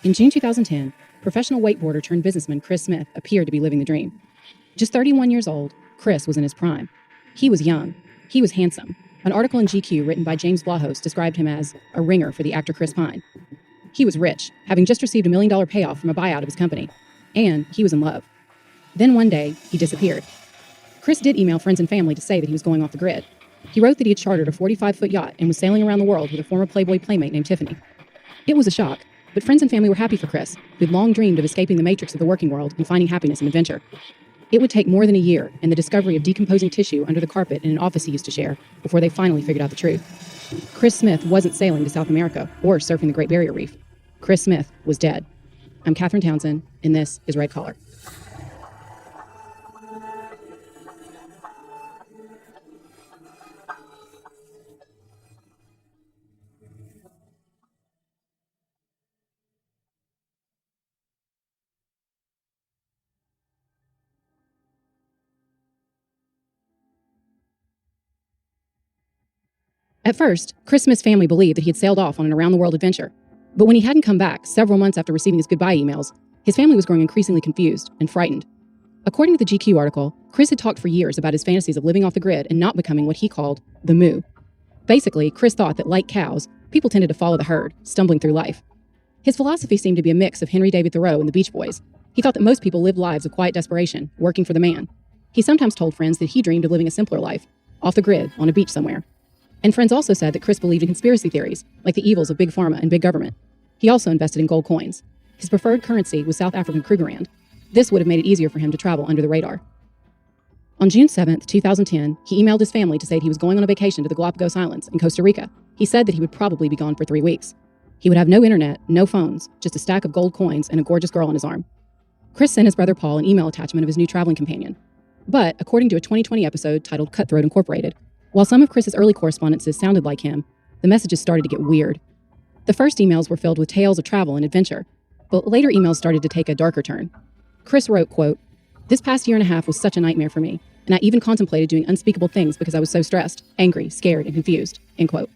In June 2010, professional wakeboarder turned businessman Chris Smith appeared to be living the dream. Just 31 years old, Chris was in his prime. He was young. He was handsome. An article in GQ written by James Blahos described him as a ringer for the actor Chris Pine. He was rich, having just received $1 million payoff from a buyout of his company. And he was in love. Then one day, he disappeared. Chris did email friends and family to say that he was going off the grid. He wrote that he had chartered a 45-foot yacht and was sailing around the world with a former Playboy playmate named Tiffany. It was a shock, but friends and family were happy for Chris, who had long dreamed of escaping the matrix of the working world and finding happiness and adventure. It would take more than a year and the discovery of decomposing tissue under the carpet in an office he used to share before they finally figured out the truth. Chris Smith wasn't sailing to South America or surfing the Great Barrier Reef. Chris Smith was dead. I'm Katherine Townsend, and this is Red Collar. At first, Chris Smith's family believed that he had sailed off on an around-the-world adventure. But when he hadn't come back several months after receiving his goodbye emails, his family was growing increasingly confused and frightened. According to the GQ article, Chris had talked for years about his fantasies of living off the grid and not becoming what he called the moo. Basically, Chris thought that, like cows, people tended to follow the herd, stumbling through life. His philosophy seemed to be a mix of Henry David Thoreau and the Beach Boys. He thought that most people lived lives of quiet desperation, working for the man. He sometimes told friends that he dreamed of living a simpler life, off the grid, on a beach somewhere. And friends also said that Chris believed in conspiracy theories, like the evils of big pharma and big government. He also invested in gold coins. His preferred currency was South African Krugerrand. This would have made it easier for him to travel under the radar. On June 7th, 2010, he emailed his family to say that he was going on a vacation to the Galapagos Islands in Costa Rica. He said that he would probably be gone for 3 weeks. He would have no internet, no phones, just a stack of gold coins and a gorgeous girl on his arm. Chris sent his brother Paul an email attachment of his new traveling companion. But, according to a 2020 episode titled Cutthroat Incorporated, while some of Chris's early correspondences sounded like him, the messages started to get weird. The first emails were filled with tales of travel and adventure, but later emails started to take a darker turn. Chris wrote, quote, "This past year and a half was such a nightmare for me, and I even contemplated doing unspeakable things because I was so stressed, angry, scared, and confused," end quote.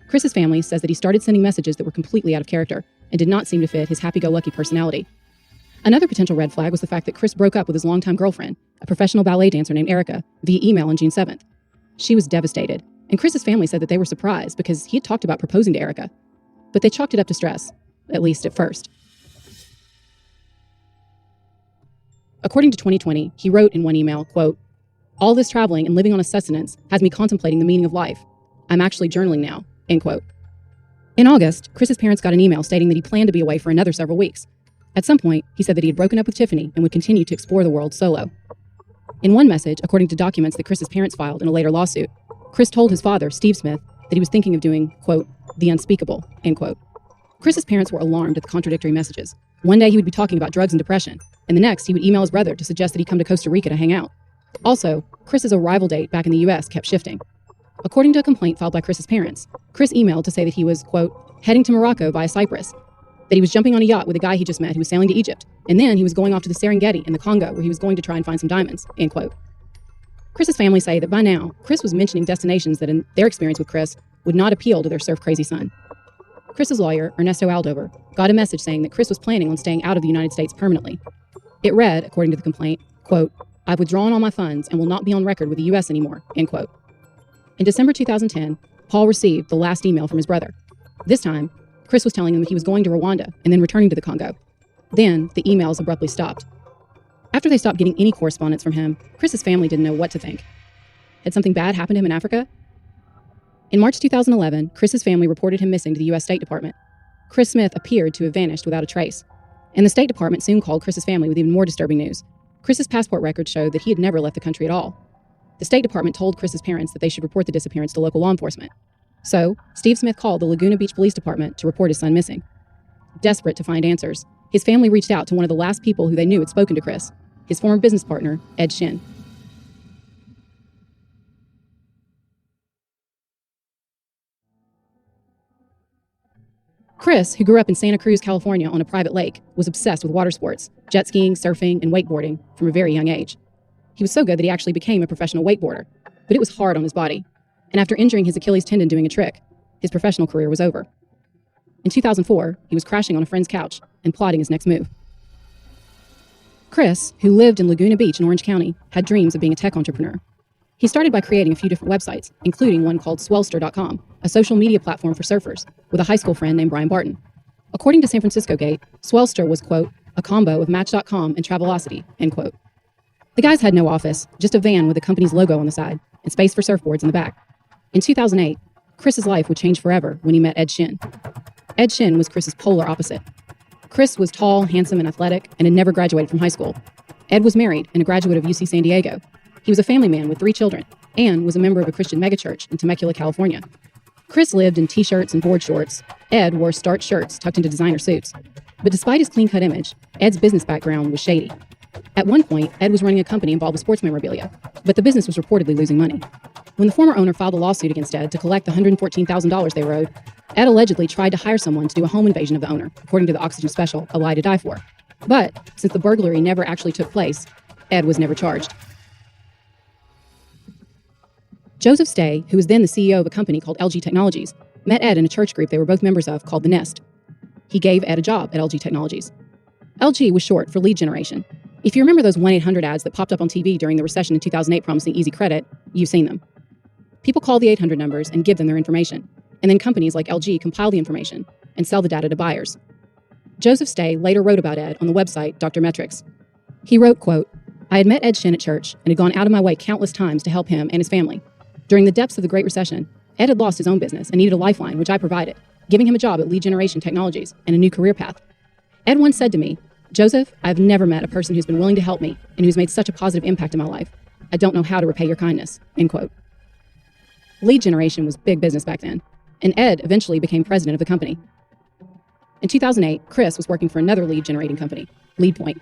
Chris's family says that he started sending messages that were completely out of character and did not seem to fit his happy-go-lucky personality. Another potential red flag was the fact that Chris broke up with his longtime girlfriend, a professional ballet dancer named Erica, via email on June 7th. She was devastated, and Chris's family said that they were surprised because he had talked about proposing to Erica. But they chalked it up to stress, at least at first. According to 2020, he wrote in one email, quote, "All this traveling and living on a sustenance has me contemplating the meaning of life. I'm actually journaling now," end quote. In August, Chris's parents got an email stating that he planned to be away for another several weeks. At some point, he said that he had broken up with Tiffany and would continue to explore the world solo. In one message, according to documents that Chris's parents filed in a later lawsuit, Chris told his father, Steve Smith, that he was thinking of doing, quote, "the unspeakable," end quote. Chris's parents were alarmed at the contradictory messages. One day he would be talking about drugs and depression, and the next he would email his brother to suggest that he come to Costa Rica to hang out. Also, Chris's arrival date back in the U.S. kept shifting. According to a complaint filed by Chris's parents, Chris emailed to say that he was, quote, "heading to Morocco via Cyprus," that he was jumping on a yacht with a guy he just met who was sailing to Egypt, and then he was going off to the Serengeti in the Congo where he was going to try and find some diamonds, end quote. Chris's family say that by now, Chris was mentioning destinations that in their experience with Chris would not appeal to their surf-crazy son. Chris's lawyer, Ernesto Aldover, got a message saying that Chris was planning on staying out of the United States permanently. It read, according to the complaint, quote, "I've withdrawn all my funds and will not be on record with the U.S. anymore," end quote. In December 2010, Paul received the last email from his brother. This time, Chris was telling him that he was going to Rwanda and then returning to the Congo. Then, the emails abruptly stopped. After they stopped getting any correspondence from him, Chris's family didn't know what to think. Had something bad happened to him in Africa? In March 2011, Chris's family reported him missing to the U.S. State Department. Chris Smith appeared to have vanished without a trace. And the State Department soon called Chris's family with even more disturbing news. Chris's passport records showed that he had never left the country at all. The State Department told Chris's parents that they should report the disappearance to local law enforcement. So, Steve Smith called the Laguna Beach Police Department to report his son missing. Desperate to find answers, his family reached out to one of the last people who they knew had spoken to Chris, his former business partner, Ed Shin. Chris, who grew up in Santa Cruz, California on a private lake, was obsessed with water sports, jet skiing, surfing, and wakeboarding from a very young age. He was so good that he actually became a professional wakeboarder, but it was hard on his body. And after injuring his Achilles tendon doing a trick, his professional career was over. In 2004, he was crashing on a friend's couch and plotting his next move. Chris, who lived in Laguna Beach in Orange County, had dreams of being a tech entrepreneur. He started by creating a few different websites, including one called Swellster.com, a social media platform for surfers, with a high school friend named Brian Barton. According to San Francisco Gate, Swellster was, quote, a combo of Match.com and Travelocity, end quote. The guys had no office, just a van with the company's logo on the side and space for surfboards in the back. In 2008, Chris's life would change forever when he met Ed Shin. Ed Shin was Chris's polar opposite. Chris was tall, handsome, and athletic, and had never graduated from high school. Ed was married and a graduate of UC San Diego. He was a family man with 3 children and was a member of a Christian megachurch in Temecula, California. Chris lived in t-shirts and board shorts. Ed wore starched shirts tucked into designer suits. But despite his clean-cut image, Ed's business background was shady. At one point, Ed was running a company involved with sports memorabilia, but the business was reportedly losing money. When the former owner filed a lawsuit against Ed to collect the $114,000 they owed, Ed allegedly tried to hire someone to do a home invasion of the owner, according to the Oxygen special, A Lie to Die For. But since the burglary never actually took place, Ed was never charged. Joseph Stay, who was then the CEO of a company called LG Technologies, met Ed in a church group they were both members of called The Nest. He gave Ed a job at LG Technologies. LG was short for lead generation. If you remember those 1-800 ads that popped up on TV during the recession in 2008 promising easy credit, you've seen them. People call the 800 numbers and give them their information, and then companies like LG compile the information and sell the data to buyers. Joseph Stay later wrote about Ed on the website Dr. Metrics. He wrote, quote, I had met Ed Shin at church and had gone out of my way countless times to help him and his family. During the depths of the Great Recession, Ed had lost his own business and needed a lifeline, which I provided, giving him a job at Lead Generation Technologies and a new career path. Ed once said to me, Joseph, I've never met a person who's been willing to help me and who's made such a positive impact in my life. I don't know how to repay your kindness, end quote. Lead generation was big business back then, and Ed eventually became president of the company. In 2008, Chris was working for another lead generating company, LeadPoint.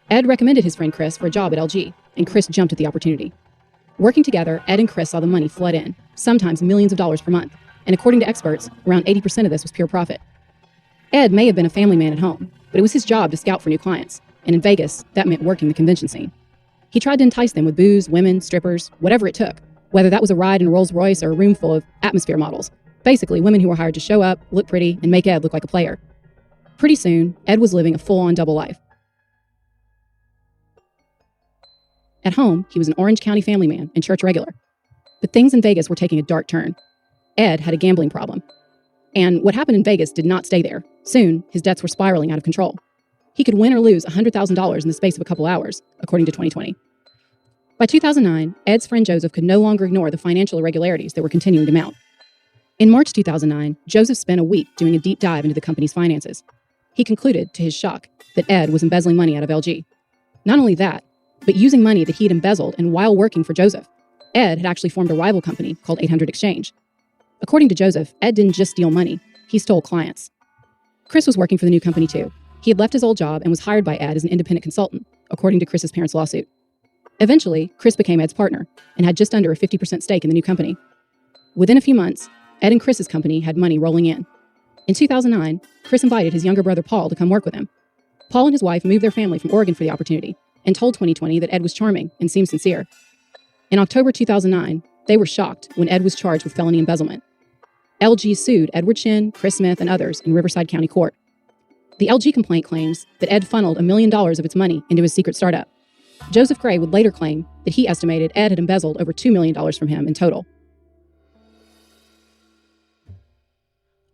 Ed recommended his friend Chris for a job at LG, and Chris jumped at the opportunity. Working together, Ed and Chris saw the money flood in, sometimes millions of dollars per month, and according to experts, around 80% of this was pure profit. Ed may have been a family man at home, but it was his job to scout for new clients, and in Vegas, that meant working the convention scene. He tried to entice them with booze, women, strippers, whatever it took, whether that was a ride in a Rolls Royce or a room full of atmosphere models, basically women who were hired to show up, look pretty, and make Ed look like a player. Pretty soon, Ed was living a full-on double life. At home, he was an Orange County family man and church regular. But things in Vegas were taking a dark turn. Ed had a gambling problem. And what happened in Vegas did not stay there. Soon, his debts were spiraling out of control. He could win or lose $100,000 in the space of a couple hours, according to 2020. By 2009, Ed's friend Joseph could no longer ignore the financial irregularities that were continuing to mount. In March 2009, Joseph spent a week doing a deep dive into the company's finances. He concluded, to his shock, that Ed was embezzling money out of LG. Not only that, but using money that he had embezzled and while working for Joseph, Ed had actually formed a rival company called 800 Exchange. According to Joseph, Ed didn't just steal money, he stole clients. Chris was working for the new company too. He had left his old job and was hired by Ed as an independent consultant, according to Chris's parents' lawsuit. Eventually, Chris became Ed's partner and had just under a 50% stake in the new company. Within a few months, Ed and Chris's company had money rolling in. In 2009, Chris invited his younger brother Paul to come work with him. Paul and his wife moved their family from Oregon for the opportunity and told 2020 that Ed was charming and seemed sincere. In October 2009, they were shocked when Ed was charged with felony embezzlement. LG sued Edward Shin, Chris Smith, and others in Riverside County Court. The LG complaint claims that Ed funneled $1 million of its money into his secret startup. Joseph Gray would later claim that he estimated Ed had embezzled over $2 million from him in total.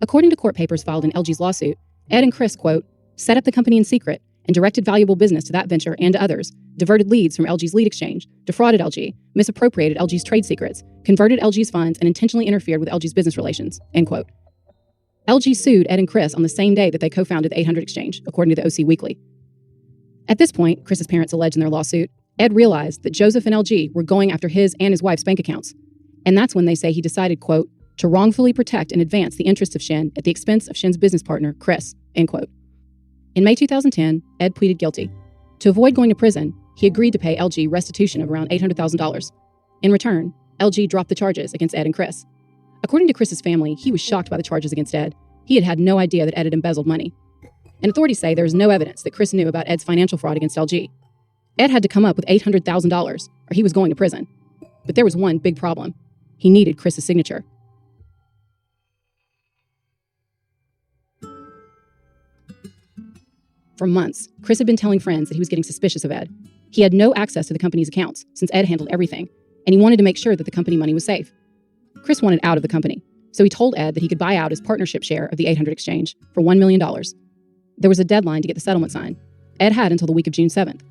According to court papers filed in LG's lawsuit, Ed and Chris, quote, set up the company in secret and directed valuable business to that venture and to others, diverted leads from LG's lead exchange, defrauded LG, misappropriated LG's trade secrets, converted LG's funds, and intentionally interfered with LG's business relations, end quote. LG sued Ed and Chris on the same day that they co-founded the 800 Exchange, according to the OC Weekly. At this point, Chris's parents allege in their lawsuit, Ed realized that Joseph and LG were going after his and his wife's bank accounts. And that's when they say he decided, quote, to wrongfully protect and advance the interests of Shin at the expense of Shin's business partner, Chris, end quote. In May 2010, Ed pleaded guilty. To avoid going to prison, he agreed to pay LG restitution of around $800,000. In return, LG dropped the charges against Ed and Chris. According to Chris's family, he was shocked by the charges against Ed. He had had no idea that Ed had embezzled money. And authorities say there is no evidence that Chris knew about Ed's financial fraud against LG. Ed had to come up with $800,000, or he was going to prison. But there was one big problem. He needed Chris's signature. For months, Chris had been telling friends that he was getting suspicious of Ed. He had no access to the company's accounts since Ed handled everything, and he wanted to make sure that the company money was safe. Chris wanted out of the company, so he told Ed that he could buy out his partnership share of the 800 exchange for $1 million. There was a deadline to get the settlement signed. Ed had until the week of June 7th.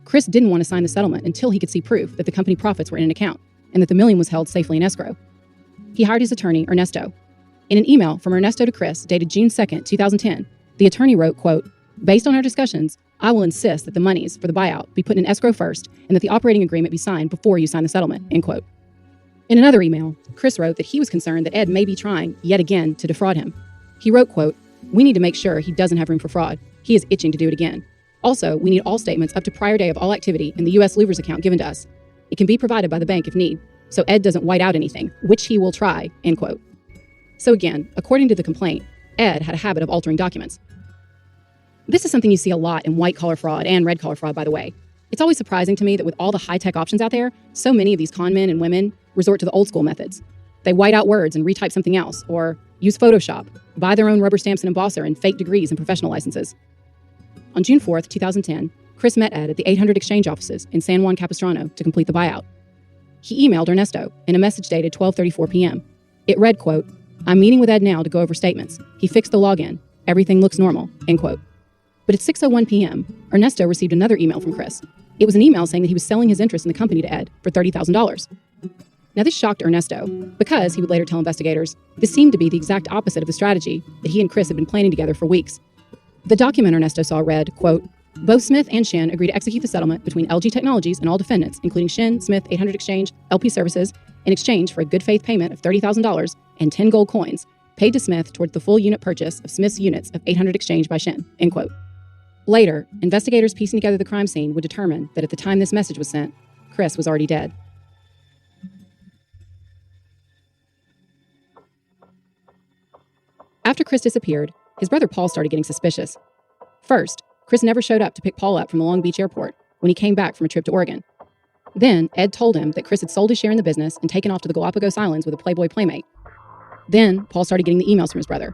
Chris didn't want to sign the settlement until he could see proof that the company profits were in an account and that the million was held safely in escrow. He hired his attorney, Ernesto. In an email from Ernesto to Chris dated June 2nd, 2010, the attorney wrote, quote, "Based on our discussions, I will insist that the monies for the buyout be put in escrow first and that the operating agreement be signed before you sign the settlement," end quote. In another email, Chris wrote that he was concerned that Ed may be trying, yet again, to defraud him. He wrote, quote, "We need to make sure he doesn't have room for fraud. He is itching to do it again. Also, we need all statements up to prior day of all activity in the U.S. Louvers account given to us. It can be provided by the bank if need, so Ed doesn't white out anything, which he will try," end quote. So again, according to the complaint, Ed had a habit of altering documents. This is something you see a lot in white-collar fraud and red-collar fraud, by the way. It's always surprising to me that with all the high-tech options out there, so many of these con men and women resort to the old-school methods. They white out words and retype something else, or use Photoshop, buy their own rubber stamps and embosser, and fake degrees and professional licenses. On June 4th, 2010, Chris met Ed at the 800 exchange offices in San Juan Capistrano to complete the buyout. He emailed Ernesto in a message dated 12:34 p.m. It read, quote, "I'm meeting with Ed now to go over statements. He fixed the login. Everything looks normal," end quote. But at 6:01 p.m., Ernesto received another email from Chris. It was an email saying that he was selling his interest in the company to Ed for $30,000. Now, this shocked Ernesto because, he would later tell investigators, this seemed to be the exact opposite of the strategy that he and Chris had been planning together for weeks. The document Ernesto saw read, quote, "Both Smith and Shin agreed to execute the settlement between LG Technologies and all defendants, including Shin, Smith, 800 Exchange, LP Services, in exchange for a good faith payment of $30,000 and 10 gold coins paid to Smith towards the full unit purchase of Smith's units of 800 Exchange by Shin," end quote. Later, investigators piecing together the crime scene would determine that at the time this message was sent, Chris was already dead. After Chris disappeared, his brother Paul started getting suspicious. First, Chris never showed up to pick Paul up from the Long Beach airport when he came back from a trip to Oregon. Then, Ed told him that Chris had sold his share in the business and taken off to the Galapagos Islands with a Playboy playmate. Then, Paul started getting the emails from his brother.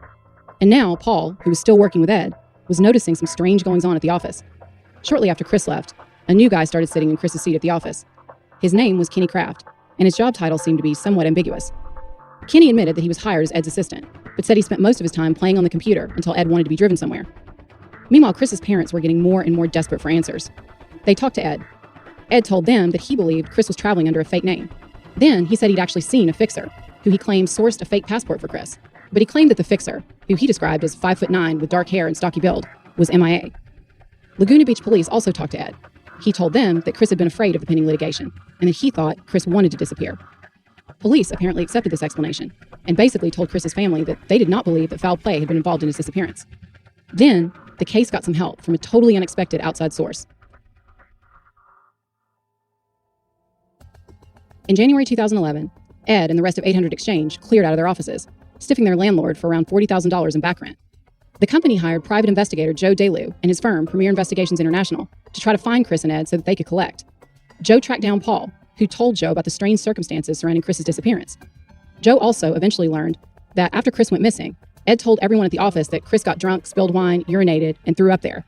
And now, Paul, who was still working with Ed, was noticing some strange goings-on at the office. Shortly after Chris left, a new guy started sitting in Chris's seat at the office. His name was Kenny Kraft, and his job title seemed to be somewhat ambiguous. Kenny admitted that he was hired as Ed's assistant, but said he spent most of his time playing on the computer until Ed wanted to be driven somewhere. Meanwhile, Chris's parents were getting more and more desperate for answers. They talked to Ed. Ed told them that he believed Chris was traveling under a fake name. Then he said he'd actually seen a fixer, who he claimed sourced a fake passport for Chris. But he claimed that the fixer, who he described as 5'9" with dark hair and stocky build, was MIA. Laguna Beach police also talked to Ed. He told them that Chris had been afraid of the pending litigation, and that he thought Chris wanted to disappear. Police apparently accepted this explanation, and basically told Chris's family that they did not believe that foul play had been involved in his disappearance. Then, the case got some help from a totally unexpected outside source. In January 2011, Ed and the rest of 800 Exchange cleared out of their offices, stiffing their landlord for around $40,000 in back rent. The company hired private investigator Joe DeLu and his firm, Premier Investigations International, to try to find Chris and Ed so that they could collect. Joe tracked down Paul, who told Joe about the strange circumstances surrounding Chris's disappearance. Joe also eventually learned that after Chris went missing, Ed told everyone at the office that Chris got drunk, spilled wine, urinated, and threw up there.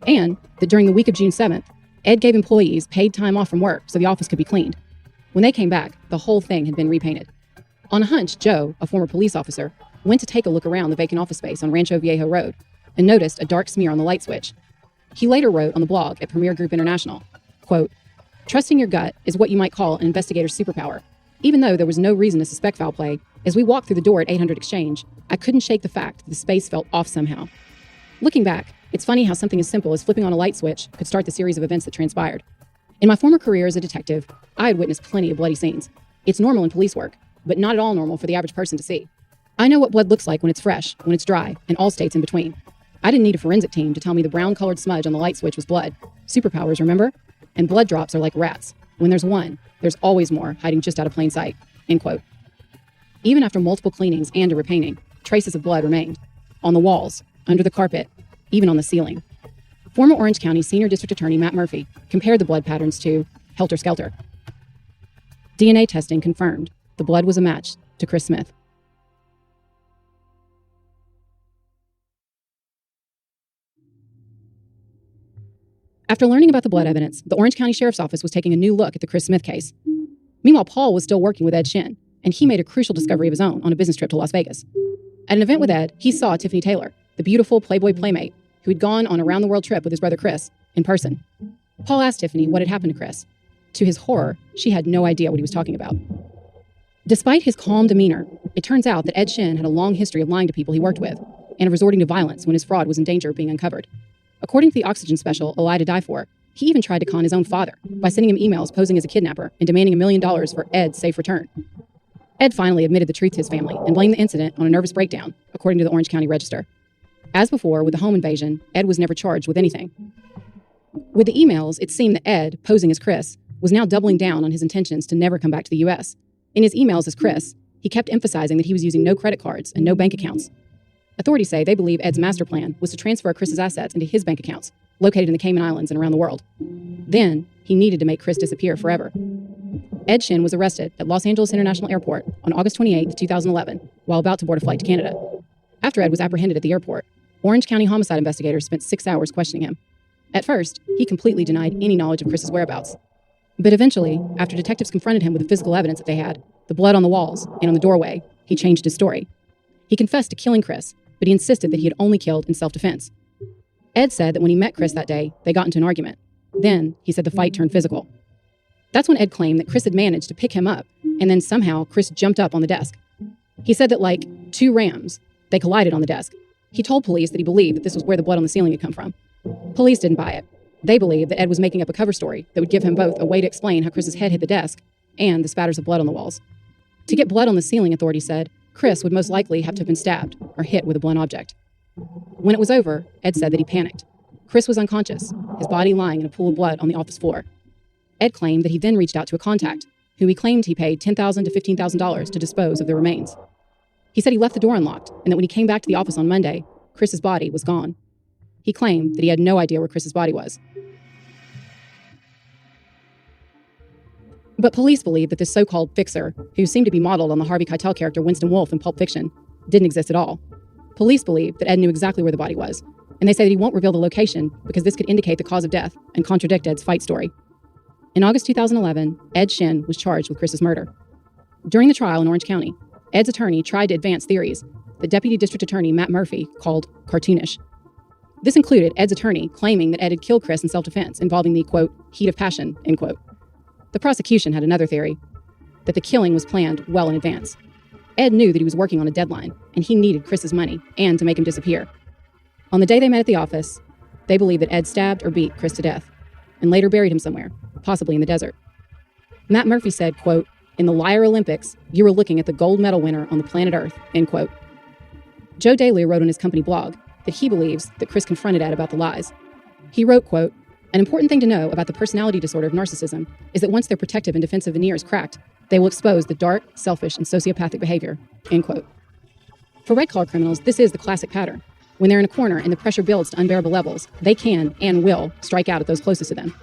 And that during the week of June 7th, Ed gave employees paid time off from work so the office could be cleaned. When they came back, the whole thing had been repainted. On a hunch, Joe, a former police officer, went to take a look around the vacant office space on Rancho Viejo Road and noticed a dark smear on the light switch. He later wrote on the blog at Premier Group International, quote, "Trusting your gut is what you might call an investigator's superpower. Even though there was no reason to suspect foul play, as we walked through the door at 800 Exchange, I couldn't shake the fact that the space felt off somehow." Looking back, it's funny how something as simple as flipping on a light switch could start the series of events that transpired. In my former career as a detective, I had witnessed plenty of bloody scenes. It's normal in police work, but not at all normal for the average person to see. I know what blood looks like when it's fresh, when it's dry, and all states in between. I didn't need a forensic team to tell me the brown-colored smudge on the light switch was blood. Superpowers, remember? And blood drops are like rats. When there's one, there's always more hiding just out of plain sight, end quote. Even after multiple cleanings and a repainting, traces of blood remained. On the walls, under the carpet, even on the ceiling. Former Orange County Senior District Attorney Matt Murphy compared the blood patterns to helter-skelter. DNA testing confirmed the blood was a match to Chris Smith. After learning about the blood evidence, the Orange County Sheriff's Office was taking a new look at the Chris Smith case. Meanwhile, Paul was still working with Ed Shin, and he made a crucial discovery of his own on a business trip to Las Vegas. At an event with Ed, he saw Tiffany Taylor, the beautiful Playboy playmate who had gone on a round-the-world trip with his brother Chris, in person. Paul asked Tiffany what had happened to Chris. To his horror, she had no idea what he was talking about. Despite his calm demeanor, it turns out that Ed Shin had a long history of lying to people he worked with and of resorting to violence when his fraud was in danger of being uncovered. According to the Oxygen special, A Lie to Die For, he even tried to con his own father by sending him emails posing as a kidnapper and demanding $1 million for Ed's safe return. Ed finally admitted the truth to his family and blamed the incident on a nervous breakdown, according to the Orange County Register. As before, with the home invasion, Ed was never charged with anything. With the emails, it seemed that Ed, posing as Chris, was now doubling down on his intentions to never come back to the U.S. In his emails as Chris, he kept emphasizing that he was using no credit cards and no bank accounts. Authorities say they believe Ed's master plan was to transfer Chris's assets into his bank accounts, located in the Cayman Islands and around the world. Then, he needed to make Chris disappear forever. Ed Shin was arrested at Los Angeles International Airport on August 28, 2011, while about to board a flight to Canada. After Ed was apprehended at the airport, Orange County homicide investigators spent 6 hours questioning him. At first, he completely denied any knowledge of Chris's whereabouts. But eventually, after detectives confronted him with the physical evidence that they had, the blood on the walls and on the doorway, he changed his story. He confessed to killing Chris, but he insisted that he had only killed in self-defense. Ed said that when he met Chris that day, they got into an argument. Then, he said the fight turned physical. That's when Ed claimed that Chris had managed to pick him up, and then somehow Chris jumped up on the desk. He said that like 2 rams, they collided on the desk. He told police that he believed that this was where the blood on the ceiling had come from. Police didn't buy it. They believed that Ed was making up a cover story that would give him both a way to explain how Chris's head hit the desk and the spatters of blood on the walls. To get blood on the ceiling, authorities said, Chris would most likely have to have been stabbed or hit with a blunt object. When it was over, Ed said that he panicked. Chris was unconscious, his body lying in a pool of blood on the office floor. Ed claimed that he then reached out to a contact, who he claimed he paid $10,000 to $15,000 to dispose of the remains. He said he left the door unlocked, and that when he came back to the office on Monday, Chris's body was gone. He claimed that he had no idea where Chris's body was. But police believe that this so-called fixer, who seemed to be modeled on the Harvey Keitel character Winston Wolfe in Pulp Fiction, didn't exist at all. Police believe that Ed knew exactly where the body was, and they say that he won't reveal the location because this could indicate the cause of death and contradict Ed's fight story. In August 2011, Ed Shin was charged with Chris's murder. During the trial in Orange County, Ed's attorney tried to advance theories that Deputy District Attorney Matt Murphy called cartoonish. This included Ed's attorney claiming that Ed had killed Chris in self-defense involving the, quote, heat of passion, end quote. The prosecution had another theory, that the killing was planned well in advance. Ed knew that he was working on a deadline, and he needed Chris's money and to make him disappear. On the day they met at the office, they believed that Ed stabbed or beat Chris to death, and later buried him somewhere, possibly in the desert. Matt Murphy said, quote, in the Liar Olympics, you were looking at the gold medal winner on the planet Earth, end quote. Joe Daly wrote on his company blog that he believes that Chris confronted Ed about the lies. He wrote, quote, an important thing to know about the personality disorder of narcissism is that once their protective and defensive veneer is cracked, they will expose the dark, selfish, and sociopathic behavior, end quote. For red-collar criminals, this is the classic pattern. When they're in a corner and the pressure builds to unbearable levels, they can and will strike out at those closest to them.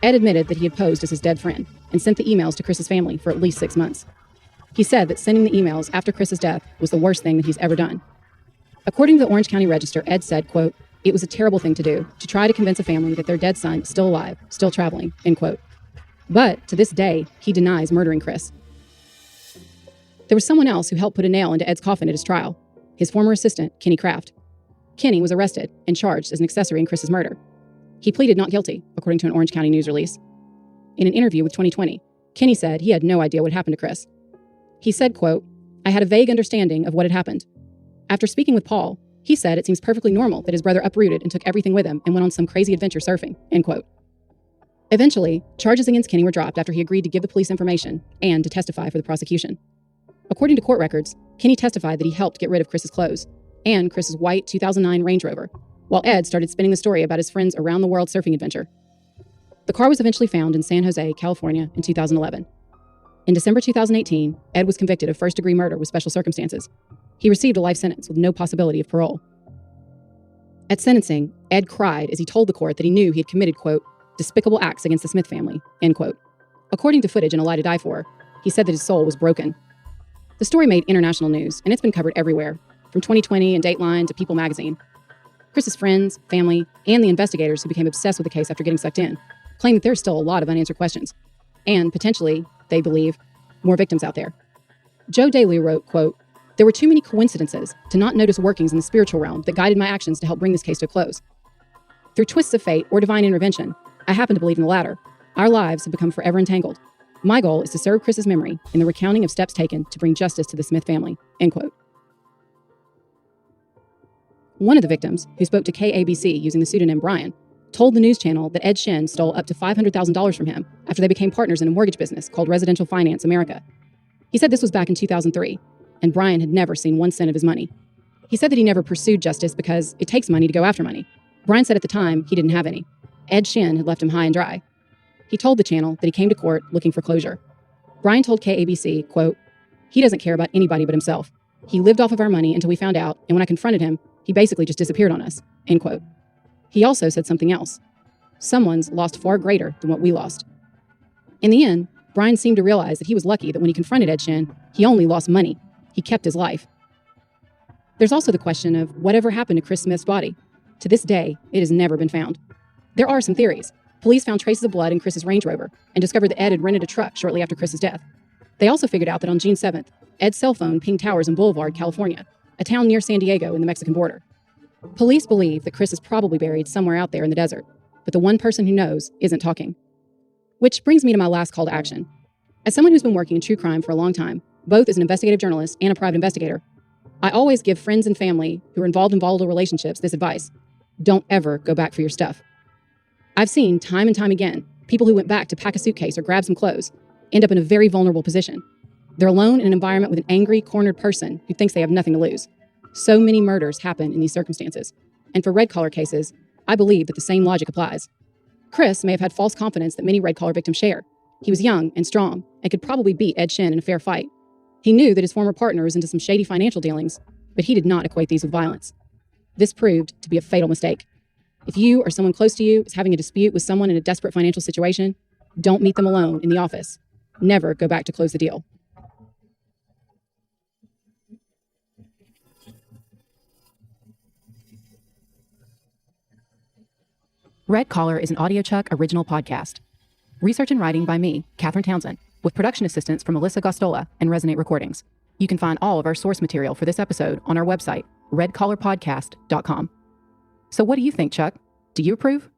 Ed admitted that he had posed as his dead friend and sent the emails to Chris's family for at least 6 months. He said that sending the emails after Chris's death was the worst thing that he's ever done. According to the Orange County Register, Ed said, quote, it was a terrible thing to do, to try to convince a family that their dead son is still alive, still traveling, end quote. But to this day, he denies murdering Chris. There was someone else who helped put a nail into Ed's coffin at his trial, his former assistant, Kenny Kraft. Kenny was arrested and charged as an accessory in Chris's murder. He pleaded not guilty, according to an Orange County news release. In an interview with 2020, Kenny said he had no idea what happened to Chris. He said, quote, I had a vague understanding of what had happened. After speaking with Paul, he said it seems perfectly normal that his brother uprooted and took everything with him and went on some crazy adventure surfing, end quote. Eventually, charges against Kenny were dropped after he agreed to give the police information and to testify for the prosecution. According to court records, Kenny testified that he helped get rid of Chris's clothes and Chris's white 2009 Range Rover, while Ed started spinning the story about his friend's around-the-world surfing adventure. The car was eventually found in San Jose, California in 2011. In December 2018, Ed was convicted of first-degree murder with special circumstances. He received a life sentence with no possibility of parole. At sentencing, Ed cried as he told the court that he knew he had committed, quote, despicable acts against the Smith family, end quote. According to footage in A Lie to Die For, he said that his soul was broken. The story made international news, and it's been covered everywhere, from 2020 and Dateline to People magazine. Chris's friends, family, and the investigators who became obsessed with the case after getting sucked in claim that there's still a lot of unanswered questions. And potentially, they believe, more victims out there. Joe Daly wrote, quote, "There were too many coincidences to not notice workings in the spiritual realm that guided my actions to help bring this case to a close. Through twists of fate or divine intervention, I happen to believe in the latter. Our lives have become forever entangled. My goal is to serve Chris's memory in the recounting of steps taken to bring justice to the Smith family," end quote. One of the victims, who spoke to KABC using the pseudonym Brian, told the news channel that Ed Shin stole up to $500,000 from him after they became partners in a mortgage business called Residential Finance America. He said this was back in 2003, and Brian had never seen 1 cent of his money. He said that he never pursued justice because it takes money to go after money. Brian said at the time he didn't have any. Ed Shin had left him high and dry. He told the channel that he came to court looking for closure. Brian told KABC, quote, "He doesn't care about anybody but himself. He lived off of our money until we found out, and when I confronted him, he basically just disappeared on us," end quote. He also said something else. Someone's lost far greater than what we lost. In the end, Brian seemed to realize that he was lucky that when he confronted Ed Shin, he only lost money. He kept his life. There's also the question of whatever happened to Chris Smith's body. To this day, it has never been found. There are some theories. Police found traces of blood in Chris's Range Rover and discovered that Ed had rented a truck shortly after Chris's death. They also figured out that on June 7th, Ed's cell phone pinged towers in Boulevard, California, a town near San Diego in the Mexican border. Police believe that Chris is probably buried somewhere out there in the desert, but the one person who knows isn't talking. Which brings me to my last call to action. As someone who's been working in true crime for a long time, both as an investigative journalist and a private investigator, I always give friends and family who are involved in volatile relationships this advice: don't ever go back for your stuff. I've seen time and time again people who went back to pack a suitcase or grab some clothes end up in a very vulnerable position. They're alone in an environment with an angry, cornered person who thinks they have nothing to lose. So many murders happen in these circumstances. And for red collar cases, I believe that the same logic applies. Chris may have had false confidence that many red collar victims share. He was young and strong and could probably beat Ed Shin in a fair fight. He knew that his former partner was into some shady financial dealings, but he did not equate these with violence. This proved to be a fatal mistake. If you or someone close to you is having a dispute with someone in a desperate financial situation, don't meet them alone in the office. Never go back to close the deal. Red Collar is an AudioChuck original podcast. Research and writing by me, Catherine Townsend, with production assistance from Melissa Gostola and Resonate Recordings. You can find all of our source material for this episode on our website, redcollarpodcast.com. So what do you think, Chuck? Do you approve?